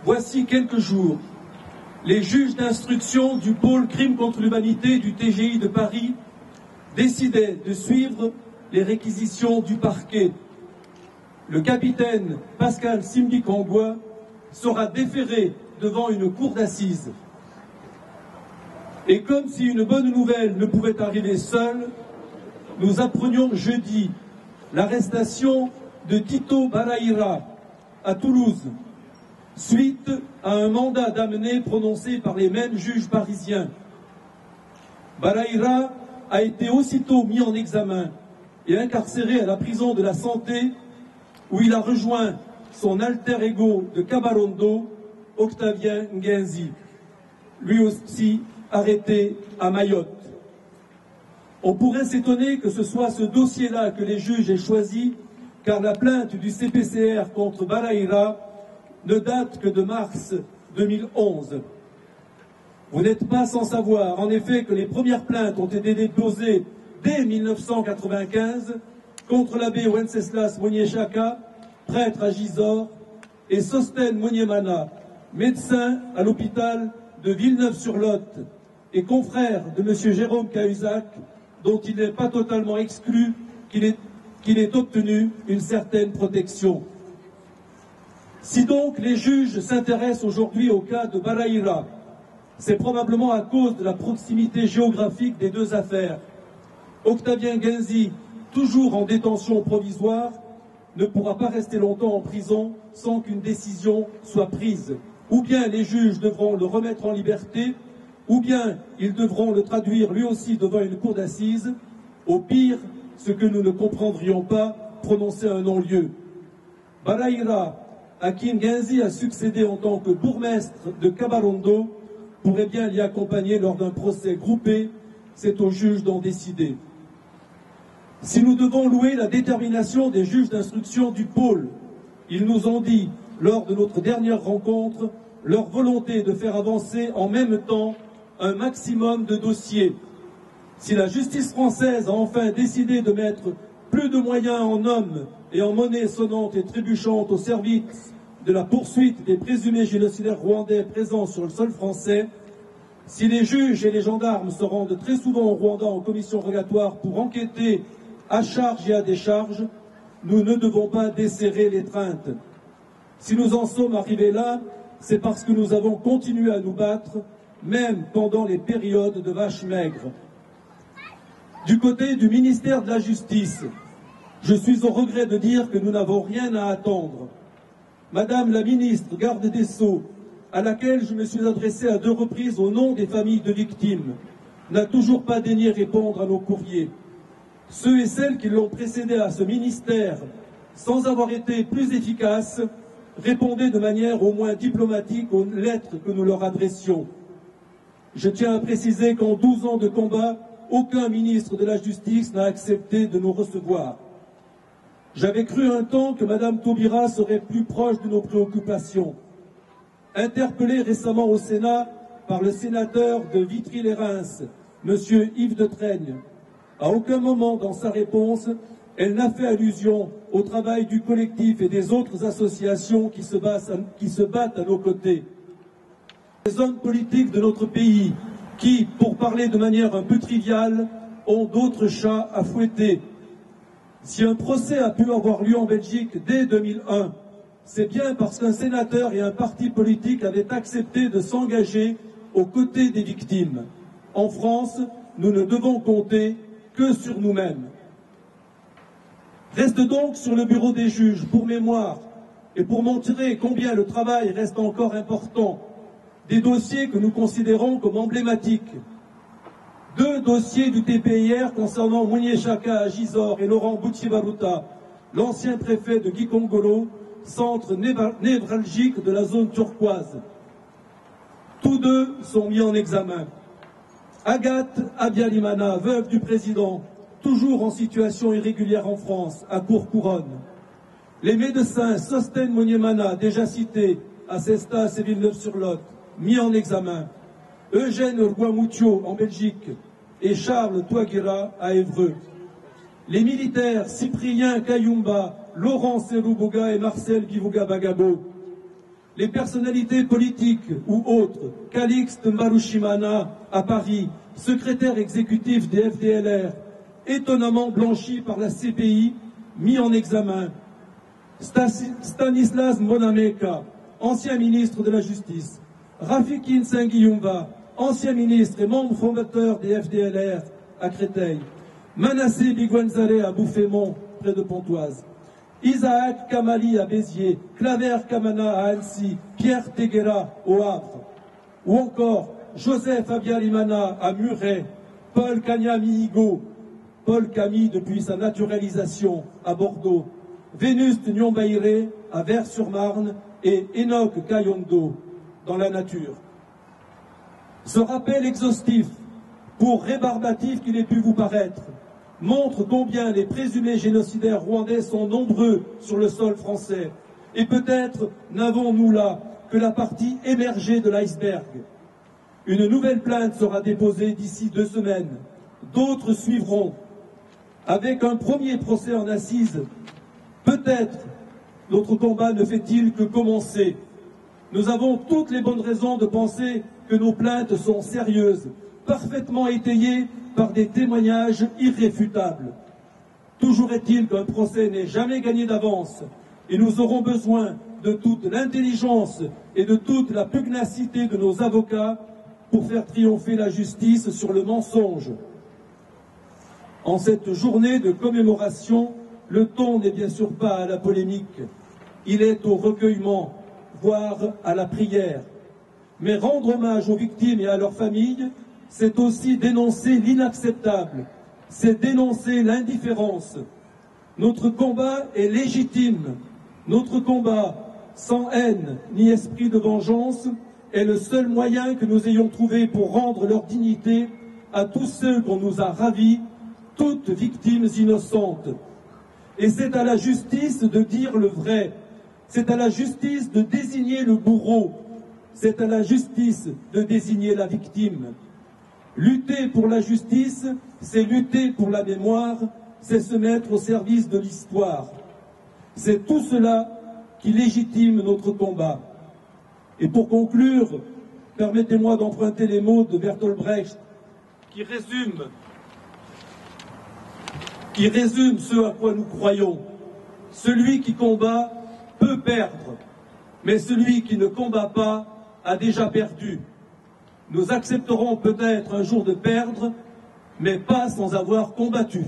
Voici quelques jours, les juges d'instruction du pôle crime contre l'humanité du TGI de Paris décidaient de suivre les réquisitions du parquet. Le capitaine Pascal Simbikangwa sera déféré devant une cour d'assises. Et comme si une bonne nouvelle ne pouvait arriver seule, nous apprenions jeudi l'arrestation de Tito Balaïra à Toulouse, suite à un mandat d'amener prononcé par les mêmes juges parisiens. Balaïra a été aussitôt mis en examen et incarcéré à la prison de la Santé, où il a rejoint son alter ego de Kabarondo, Octavien Ngenzi, lui aussi arrêté à Mayotte. On pourrait s'étonner que ce soit ce dossier-là que les juges aient choisi, car la plainte du CPCR contre Balaïra ne date que de mars 2011. Vous n'êtes pas sans savoir, en effet, que les premières plaintes ont été déposées dès 1995 contre l'abbé Wenceslas Moniechaka, prêtre à Gisors, et Sosten Moniemana, médecin à l'hôpital de Villeneuve-sur-Lot et confrère de M. Jérôme Cahuzac, dont il n'est pas totalement exclu qu'il ait obtenu une certaine protection. Si donc les juges s'intéressent aujourd'hui au cas de Balaïra, c'est probablement à cause de la proximité géographique des deux affaires. Octavien Ngenzi, toujours en détention provisoire, ne pourra pas rester longtemps en prison sans qu'une décision soit prise. Ou bien les juges devront le remettre en liberté, ou bien ils devront le traduire lui aussi devant une cour d'assises. Au pire, ce que nous ne comprendrions pas, prononcer un non-lieu. Balaïra, à qui Ngenzi a succédé en tant que bourgmestre de Kabarondo, pourrait bien l'y accompagner lors d'un procès groupé. C'est aux juges d'en décider. Si nous devons louer la détermination des juges d'instruction du pôle, ils nous ont dit, lors de notre dernière rencontre, leur volonté de faire avancer en même temps un maximum de dossiers. Si la justice française a enfin décidé de mettre plus de moyens en hommes et en monnaie sonnante et trébuchante au service de la poursuite des présumés génocidaires rwandais présents sur le sol français, si les juges et les gendarmes se rendent très souvent au Rwanda en commission rogatoire pour enquêter à charge et à décharge, nous ne devons pas desserrer l'étreinte. Si nous en sommes arrivés là, c'est parce que nous avons continué à nous battre, même pendant les périodes de vaches maigres. Du côté du ministère de la Justice, je suis au regret de dire que nous n'avons rien à attendre. Madame la ministre, garde des Sceaux, à laquelle je me suis adressé à 2 reprises au nom des familles de victimes, n'a toujours pas daigné répondre à nos courriers. Ceux et celles qui l'ont précédé à ce ministère, sans avoir été plus efficaces, répondaient de manière au moins diplomatique aux lettres que nous leur adressions. Je tiens à préciser qu'en 12 ans de combat, aucun ministre de la Justice n'a accepté de nous recevoir. J'avais cru un temps que Madame Taubira serait plus proche de nos préoccupations. Interpellée récemment au Sénat par le sénateur de Vitry-les-Reims, M. Yves de Traigne, à aucun moment dans sa réponse, elle n'a fait allusion au travail du collectif et des autres associations qui se battent à nos côtés. Les hommes politiques de notre pays qui, pour parler de manière un peu triviale, ont d'autres chats à fouetter. Si un procès a pu avoir lieu en Belgique dès 2001, c'est bien parce qu'un sénateur et un parti politique avaient accepté de s'engager aux côtés des victimes. En France, nous ne devons compter que sur nous-mêmes. Reste donc sur le bureau des juges, pour mémoire, et pour montrer combien le travail reste encore important, des dossiers que nous considérons comme emblématiques. 2 dossiers du TPIR concernant Moniechaka à Gisors et Laurent Boutibaruta, l'ancien préfet de Gikongolo, centre névralgique de la zone turquoise. Tous 2 sont mis en examen. Agathe Abiyalimana, veuve du président, toujours en situation irrégulière en France, à Cour-Couronne. Les médecins Sosten Moniemana, déjà cités, à Cestas et Villeneuve-sur-Lot, mis en examen. Eugène Rguamutio en Belgique et Charles Touaguera à Évreux. Les militaires Cyprien Kayumba, Laurent Seruboga et Marcel Bivuga Bagabo. les personnalités politiques ou autres, Calixte Mbarushimana à Paris, secrétaire exécutif des FDLR, étonnamment blanchi par la CPI, mis en examen. Stanislas Mbonameka, ancien ministre de la Justice. Rafiki Nsengiyumba, ancien ministre et membre fondateur des FDLR à Créteil. Manassé Bigwenzare à Bouffémont, près de Pontoise. Isaac Kamali à Béziers, Claver Kamana à Annecy, Pierre Teguera au Havre. Ou encore Joseph Abiyarimana à Muret, Paul Kanyami-Higo, Paul Camille depuis sa naturalisation à Bordeaux, Vénuste Nyombaïré à Vers-sur-Marne et Enoch Kayondo dans la nature. Ce rappel exhaustif, pour rébarbatif qu'il ait pu vous paraître, montre combien les présumés génocidaires rwandais sont nombreux sur le sol français. Et peut-être n'avons-nous là que la partie émergée de l'iceberg. Une nouvelle plainte sera déposée d'ici 2 semaines. D'autres suivront. Avec un premier procès en assises, peut-être notre combat ne fait-il que commencer. Nous avons toutes les bonnes raisons de penser que nos plaintes sont sérieuses, parfaitement étayées par des témoignages irréfutables. Toujours est-il qu'un procès n'est jamais gagné d'avance et nous aurons besoin de toute l'intelligence et de toute la pugnacité de nos avocats pour faire triompher la justice sur le mensonge. En cette journée de commémoration, le ton n'est bien sûr pas à la polémique, il est au recueillement, voire à la prière. Mais rendre hommage aux victimes et à leurs familles, c'est aussi dénoncer l'inacceptable, c'est dénoncer l'indifférence. Notre combat est légitime, notre combat, sans haine ni esprit de vengeance, est le seul moyen que nous ayons trouvé pour rendre leur dignité à tous ceux qu'on nous a ravis, toutes victimes innocentes. Et c'est à la justice de dire le vrai, c'est à la justice de désigner le bourreau, c'est à la justice de désigner la victime. Lutter pour la justice, c'est lutter pour la mémoire, c'est se mettre au service de l'histoire. C'est tout cela qui légitime notre combat. Et pour conclure, permettez-moi d'emprunter les mots de Bertolt Brecht qui résume ce à quoi nous croyons. Celui qui combat peut perdre, mais celui qui ne combat pas a déjà perdu. Nous accepterons peut-être un jour de perdre, mais pas sans avoir combattu.